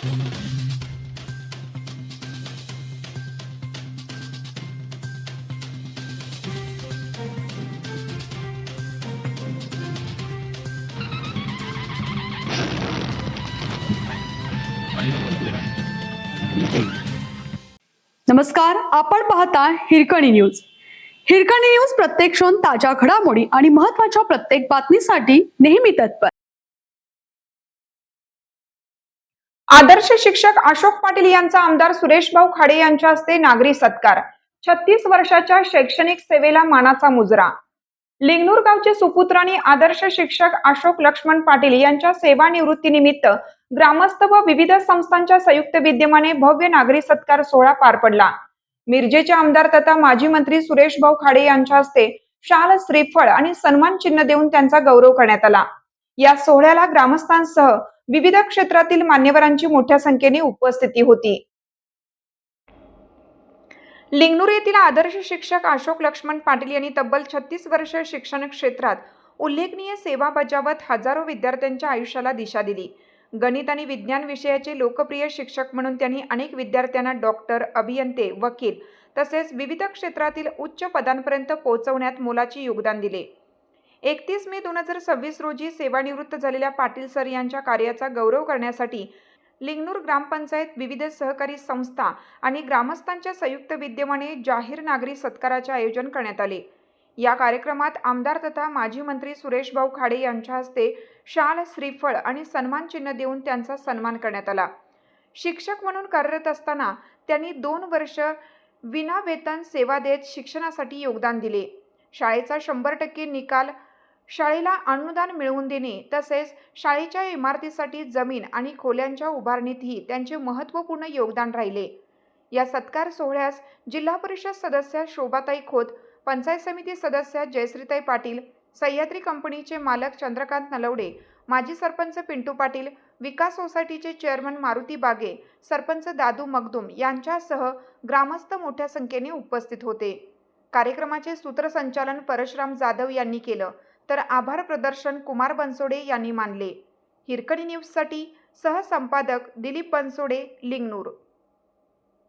नमस्कार, आपण पाहता हिरकणी न्यूज. हिरकणी न्यूज प्रत्येक क्षण ताज्या घडामोडी आणि महत्त्वाच्या प्रत्येक बातमीसाठी नेहमी तत्पर. आदर्श शिक्षक अशोक पाटील यांचा आमदार सुरेश भाऊ खाडे यांच्या हस्ते नागरी सत्कार. 36 वर्षाच्या शैक्षणिक सेवेला मानाचा मुजरा. लिंगनूर गावचे सुपुत्र आणि आदर्श शिक्षक अशोक लक्ष्मण पाटील यांच्या सेवानिवृत्तीनिमित्त ग्रामस्थ व विविध संस्थांच्या संयुक्त विद्यमाने भव्य नागरी सत्कार सोहळा पार पडला. मिरजेचे आमदार तथा माजी मंत्री सुरेश भाऊ खाडे यांच्या हस्ते शाल, श्रीफळ आणि सन्मान चिन्ह देऊन त्यांचा गौरव करण्यात आला. या सोहळ्याला ग्रामस्थांसह विविध क्षेत्रातील मान्यवरांची मोठ्या संख्येने उपस्थिती होती. लिंगनूर येथील आदर्श शिक्षक अशोक लक्ष्मण पाटील यांनी तब्बल 36 वर्ष शिक्षण क्षेत्रात उल्लेखनीय सेवा बजावत हजारो विद्यार्थ्यांच्या आयुष्याला दिशा दिली. गणित आणि विज्ञान विषयाचे लोकप्रिय शिक्षक म्हणून त्यांनी अनेक विद्यार्थ्यांना डॉक्टर, अभियंते, वकील तसेच विविध क्षेत्रातील उच्च पदांपर्यंत पोहोचवण्यात मोलाचे योगदान दिले. 31 मे 2026 रोजी सेवानिवृत्त झालेल्या पाटील सर यांच्या कार्याचा गौरव करण्यासाठी लिंगनूर ग्रामपंचायत, विविध सहकारी संस्था आणि ग्रामस्थांच्या संयुक्त विद्यमाने जाहीर नागरी सत्काराचे आयोजन करण्यात आले. या कार्यक्रमात आमदार तथा माजी मंत्री सुरेश भाऊ खाडे यांच्या हस्ते शाल, श्रीफळ आणि सन्मान चिन्ह देऊन त्यांचा सन्मान करण्यात आला. शिक्षक म्हणून कार्यरत असताना त्यांनी 2 वर्ष विनावेतन सेवा देत शिक्षणासाठी योगदान दिले. शाळेचा 100% निकाल, शाळेला अनुदान मिळवून देणे तसेच शाळेच्या इमारतीसाठी जमीन आणि खोल्यांच्या उभारणीतही त्यांचे महत्त्वपूर्ण योगदान राहिले. या सत्कार सोहळ्यास जिल्हा परिषद सदस्य शोभाताई खोत, पंचायत समिती सदस्य जयश्रीताई पाटील, सह्याद्री कंपनीचे मालक चंद्रकांत नलवडे, माजी सरपंच पिंटू पाटील, विकास सोसायटीचे चेअरमन मारुती बागे, सरपंच दादू मगदूम यांच्यासह ग्रामस्थ मोठ्या संख्येने उपस्थित होते. कार्यक्रमाचे सूत्रसंचालन परशुराम जाधव यांनी केलं तर आभार प्रदर्शन कुमार बनसोडे यांनी मानले. हिरकणी न्यूजसाठी सहसंपादक दिलीप बनसोडे, लिंगनूर.